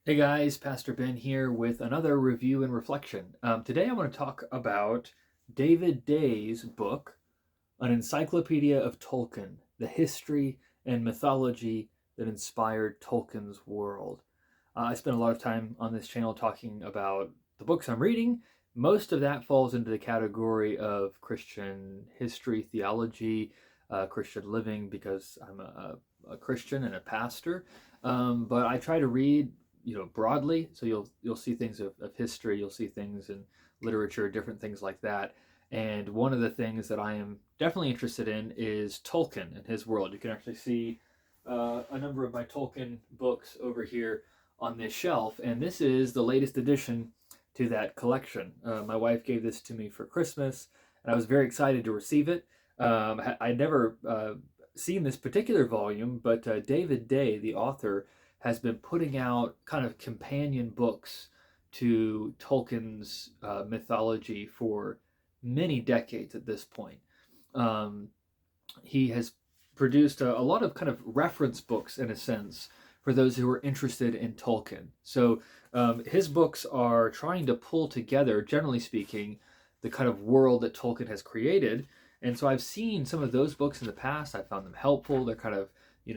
Hey guys, Pastor Ben here with another review and reflection. Today I want to talk about David Day's book, An Encyclopedia of Tolkien, the history and mythology that inspired Tolkien's world. I spend a lot of time on this channel talking about the books I'm reading. Most of that falls into the category of Christian history, theology, Christian living, because I'm a Christian and a pastor. But I try to read, broadly. So you'll see things of history, you'll see things in literature, different things like that. And one of the things that I am definitely interested in is Tolkien and his world. You can actually see a number of my Tolkien books over here on this shelf, and this is the latest addition to that collection. My wife gave this to me for Christmas, and I was very excited to receive it. I'd never seen this particular volume, but David Day, the author, has been putting out kind of companion books to Tolkien's mythology for many decades at this point. Um, he has produced a lot of kind of reference books, in a sense, for those who are interested in Tolkien. So his books are trying to pull together, generally speaking, the kind of world that Tolkien has created. And so I've seen some of those books in the past. I found them helpful. They're kind of,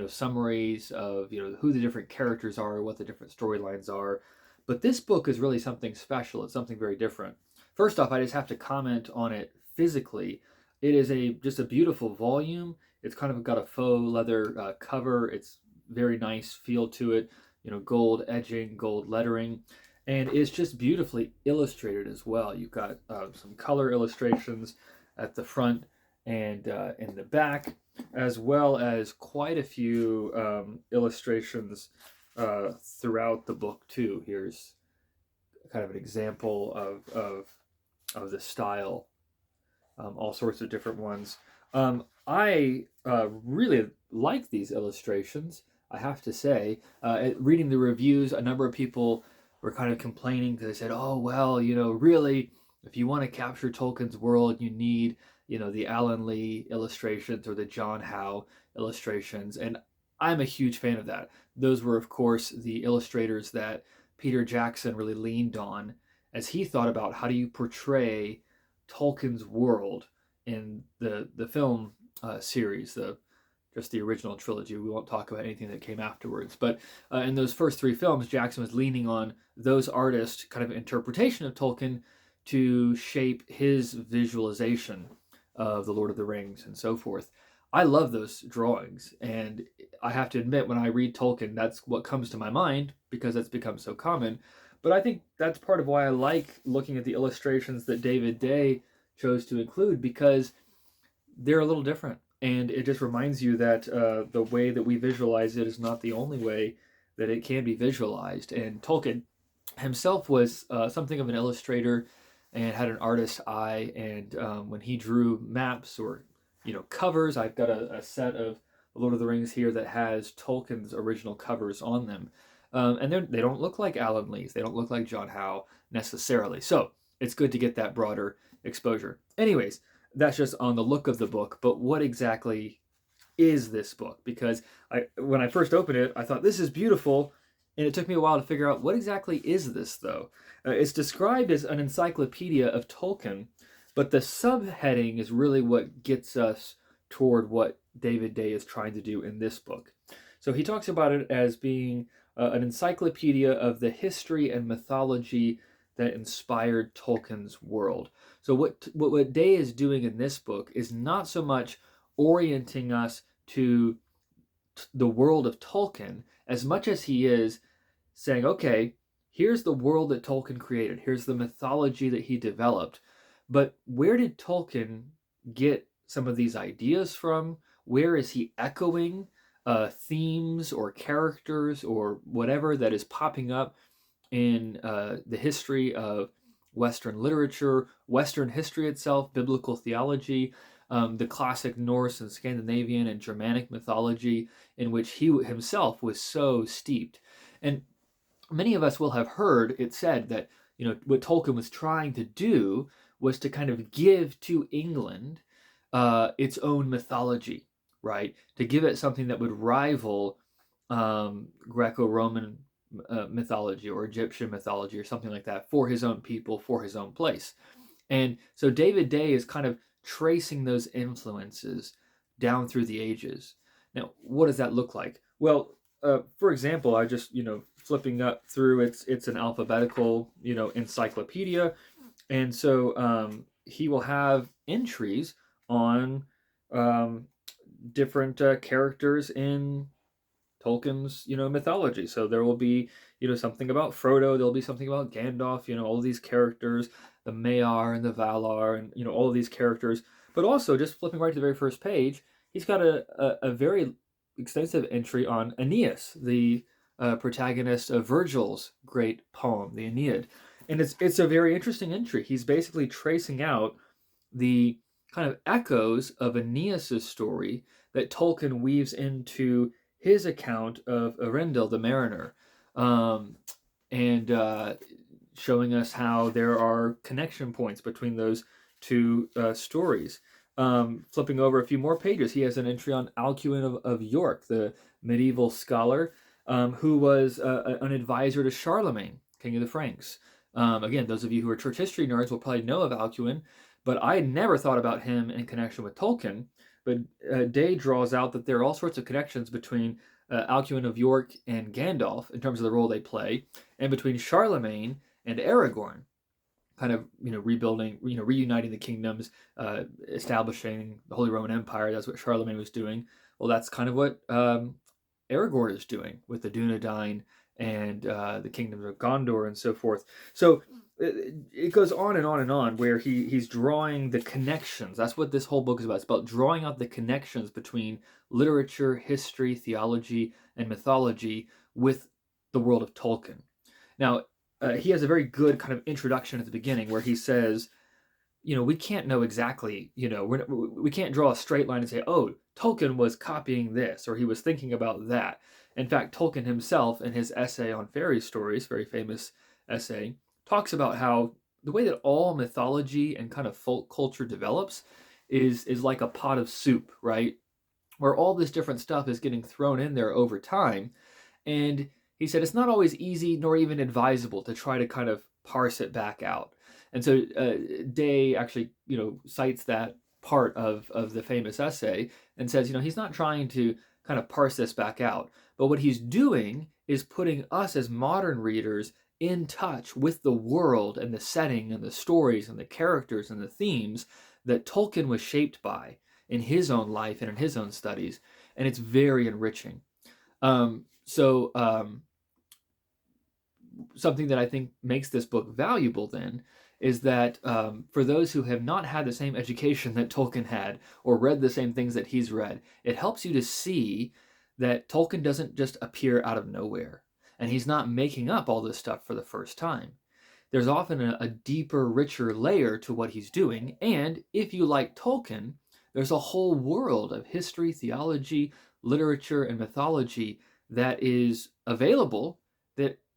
summaries of, who the different characters are, what the different storylines are. But this book is really something special. It's something very different. First off, I just have to comment on it physically. It is just a beautiful volume. It's kind of got a faux leather cover. It's very nice feel to it. Gold edging, gold lettering, and it's just beautifully illustrated as well. You've got some color illustrations at the front and in the back, as well as quite a few illustrations throughout the book too. Here's kind of an example of the style, all sorts of different ones. I really like these illustrations, I have to say. Reading the reviews, a number of people were kind of complaining because they said, oh, well, really, if you want to capture Tolkien's world, you need, the Alan Lee illustrations or the John Howe illustrations. And I'm a huge fan of that. Those were, of course, the illustrators that Peter Jackson really leaned on as he thought about how do you portray Tolkien's world in the film series, just the original trilogy. We won't talk about anything that came afterwards. But in those first three films, Jackson was leaning on those artists' kind of interpretation of Tolkien to shape his visualization of the Lord of the Rings and so forth. I love those drawings, and I have to admit, when I read Tolkien, that's what comes to my mind because it's become so common. But I think that's part of why I like looking at the illustrations that David Day chose to include, because they're a little different. And it just reminds you that the way that we visualize it is not the only way that it can be visualized. And Tolkien himself was something of an illustrator and had an artist's eye. And when he drew maps or covers, I've got a set of Lord of the Rings here that has Tolkien's original covers on them. And they don't look like Alan Lee's. They don't look like John Howe necessarily. So it's good to get that broader exposure. Anyways, that's just on the look of the book. But what exactly is this book? Because when I first opened it, I thought, this is beautiful. And it took me a while to figure out what exactly is this, though. It's described as an encyclopedia of Tolkien, but the subheading is really what gets us toward what David Day is trying to do in this book. So he talks about it as being an encyclopedia of the history and mythology that inspired Tolkien's world. So what Day is doing in this book is not so much orienting us to the world of Tolkien as much as he is saying, okay, here's the world that Tolkien created. Here's the mythology that he developed. But where did Tolkien get some of these ideas from? Where is he echoing themes or characters or whatever that is popping up in the history of Western literature, Western history itself, biblical theology, the classic Norse and Scandinavian and Germanic mythology in which he himself was so steeped. And many of us will have heard it said that what Tolkien was trying to do was to kind of give to England its own mythology, right? To give it something that would rival Greco-Roman mythology or Egyptian mythology or something like that for his own people, for his own place. And so David Day is kind of tracing those influences down through the ages. Now, what does that look like? Well, for example, I just, flipping up through, it's an alphabetical, encyclopedia. And so he will have entries on um, different characters in Tolkien's, mythology. So there will be, something about Frodo. There'll be something about Gandalf. All these characters, the Maiar and the Valar, and all of these characters. But also, just flipping right to the very first page, he's got a very extensive entry on Aeneas, the protagonist of Virgil's great poem, the Aeneid, and it's a very interesting entry. He's basically tracing out the kind of echoes of Aeneas's story that Tolkien weaves into his account of Arendelle the mariner, and showing us how there are connection points between those two stories. Flipping over a few more pages, he has an entry on Alcuin of York, the medieval scholar, who was an advisor to Charlemagne, king of the Franks. Again, those of you who are church history nerds will probably know of Alcuin, but I had never thought about him in connection with Tolkien. But Day draws out that there are all sorts of connections between Alcuin of York and Gandalf in terms of the role they play, and between Charlemagne and Aragorn, kind of rebuilding, reuniting the kingdoms, establishing the Holy Roman Empire. That's what Charlemagne was doing. Well, that's kind of what Aragorn is doing with the Dunedain and the kingdoms of Gondor and so forth. So it goes on and on and on, where he's drawing the connections. That's what this whole book is about. It's about drawing out the connections between literature, history, theology, and mythology with the world of Tolkien. Now, he has a very good kind of introduction at the beginning where he says, we can't know exactly, we can't draw a straight line and say, oh, Tolkien was copying this or he was thinking about that. In fact, Tolkien himself, in his essay on fairy stories, very famous essay, talks about how the way that all mythology and kind of folk culture develops is like a pot of soup, right? Where all this different stuff is getting thrown in there over time. And he said it's not always easy nor even advisable to try to kind of parse it back out. And so Day actually, cites that part of the famous essay and says, he's not trying to kind of parse this back out. But what he's doing is putting us as modern readers in touch with the world and the setting and the stories and the characters and the themes that Tolkien was shaped by in his own life and in his own studies. And it's very enriching. Something that I think makes this book valuable then is that for those who have not had the same education that Tolkien had or read the same things that he's read, it helps you to see that Tolkien doesn't just appear out of nowhere, and he's not making up all this stuff for the first time. There's often a deeper, richer layer to what he's doing, and if you like Tolkien, there's a whole world of history, theology, literature, and mythology that is available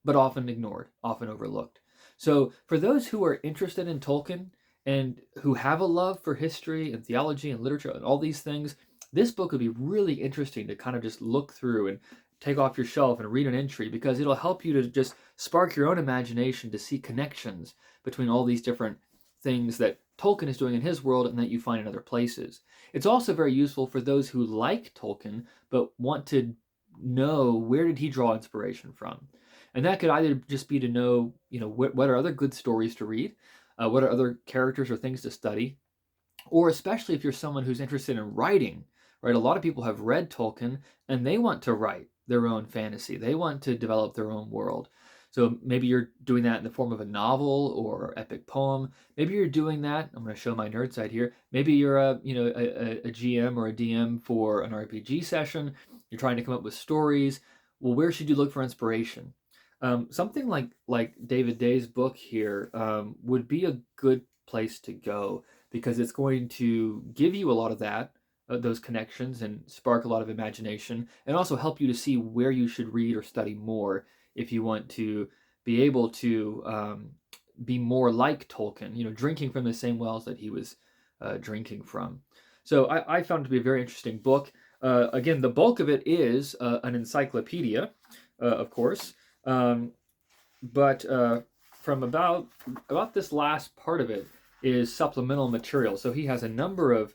but often ignored, often overlooked. So for those who are interested in Tolkien and who have a love for history and theology and literature and all these things, this book would be really interesting to kind of just look through and take off your shelf and read an entry, because it'll help you to just spark your own imagination to see connections between all these different things that Tolkien is doing in his world and that you find in other places. It's also very useful for those who like Tolkien but want to know, where did he draw inspiration from? And that could either just be to know, what are other good stories to read, what are other characters or things to study, or especially if you're someone who's interested in writing, right? A lot of people have read Tolkien and they want to write their own fantasy. They want to develop their own world. So maybe you're doing that in the form of a novel or epic poem. Maybe you're doing that. I'm going to show my nerd side here. Maybe you're a GM or a DM for an RPG session. You're trying to come up with stories. Well, where should you look for inspiration? Something like David Day's book here would be a good place to go, because it's going to give you a lot of that, those connections, and spark a lot of imagination, and also help you to see where you should read or study more if you want to be able to be more like Tolkien, drinking from the same wells that he was drinking from. So I found it to be a very interesting book. Again, the bulk of it is an encyclopedia, of course. But from about this last part of it is supplemental material. So he has a number of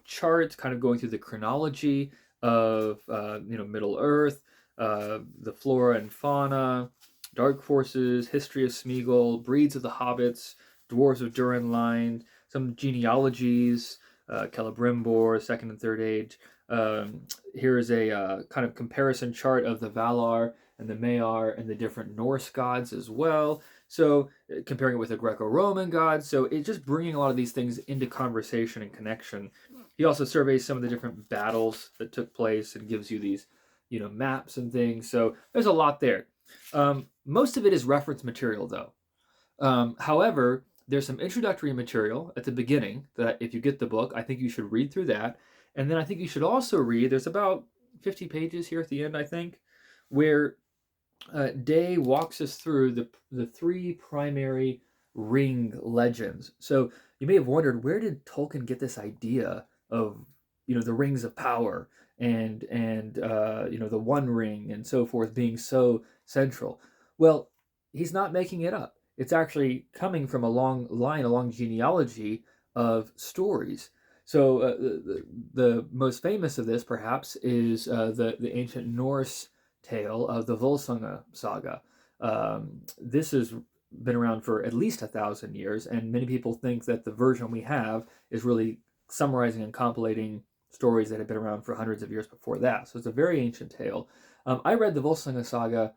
charts, kind of going through the chronology of Middle Earth, the flora and fauna, dark forces, history of Smeagol, breeds of the hobbits, dwarves of Durin line, some genealogies, Celebrimbor, Second and Third Age. Here is a kind of comparison chart of the Valar and the Maiar and the different Norse gods as well. So comparing it with the Greco-Roman gods. So it's just bringing a lot of these things into conversation and connection. He also surveys some of the different battles that took place and gives you these, maps and things. So there's a lot there. Most of it is reference material, though. However, there's some introductory material at the beginning that if you get the book, I think you should read through that. And then I think you should also read, there's about 50 pages here at the end, I think, where Day walks us through the three primary ring legends. So you may have wondered, where did Tolkien get this idea of the rings of power and the One Ring and so forth being so central? Well, he's not making it up. It's actually coming from a long genealogy of stories. So the most famous of this, perhaps, is the ancient Norse tale of the Volsunga saga. This has been around for at least 1,000 years, and many people think that the version we have is really summarizing and compilating stories that had been around for hundreds of years before that. So it's a very ancient tale. I read the Volsunga saga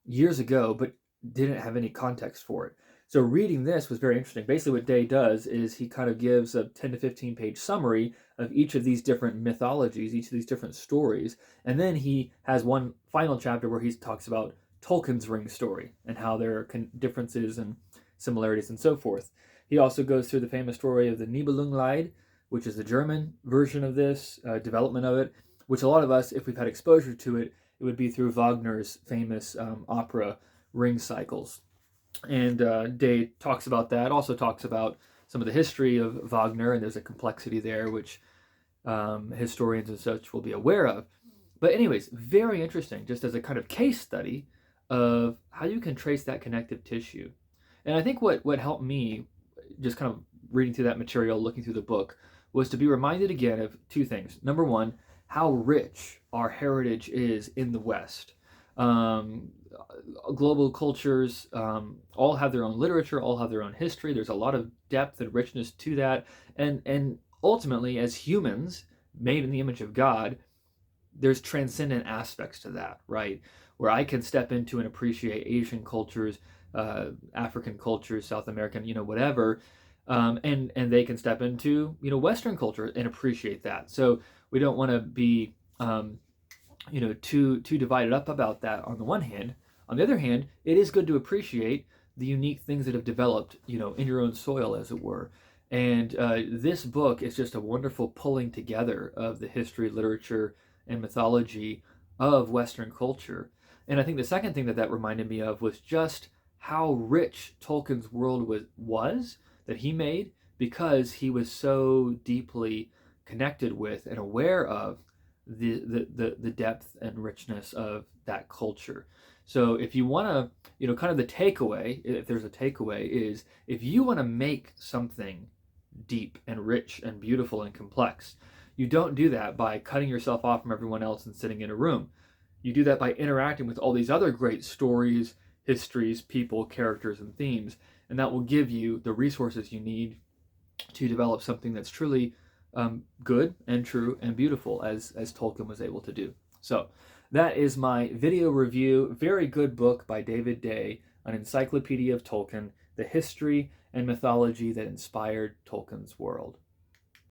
years ago, but didn't have any context for it. So reading this was very interesting. Basically what Day does is he kind of gives a 10 to 15 page summary of each of these different mythologies, each of these different stories, and then he has one final chapter where he talks about Tolkien's ring story and how there are differences and similarities and so forth. He also goes through the famous story of the Nibelungenlied, which is the German version of this, development of it, which a lot of us, if we've had exposure to it, it would be through Wagner's famous opera Ring Cycles. And Day talks about that, also talks about some of the history of Wagner, and there's a complexity there which historians and such will be aware of. But anyways, very interesting, just as a kind of case study of how you can trace that connective tissue. And I think what helped me, just kind of reading through that material, looking through the book, was to be reminded again of two things. Number one, how rich our heritage is in the West. Global cultures all have their own literature, all have their own history. There's a lot of depth and richness to that. And ultimately, as humans made in the image of God, there's transcendent aspects to that, right? Where I can step into and appreciate Asian cultures, African cultures, South American, whatever, and they can step into, Western culture and appreciate that. So we don't want to be too divided up about that on the one hand. On the other hand, it is good to appreciate the unique things that have developed, in your own soil, as it were. And this book is just a wonderful pulling together of the history, literature, and mythology of Western culture. And I think the second thing that reminded me of was just how rich Tolkien's world was that he made, because he was so deeply connected with and aware of the depth and richness of that culture. So if you want to, kind of the takeaway, if there's a takeaway, is if you want to make something deep and rich and beautiful and complex, you don't do that by cutting yourself off from everyone else and sitting in a room. You do that by interacting with all these other great stories, histories, people, characters, and themes, and that will give you the resources you need to develop something that's truly good and true and beautiful, as Tolkien was able to do. So that is my video review. Very good book by David Day, An Encyclopedia of Tolkien, the history and mythology that inspired Tolkien's world.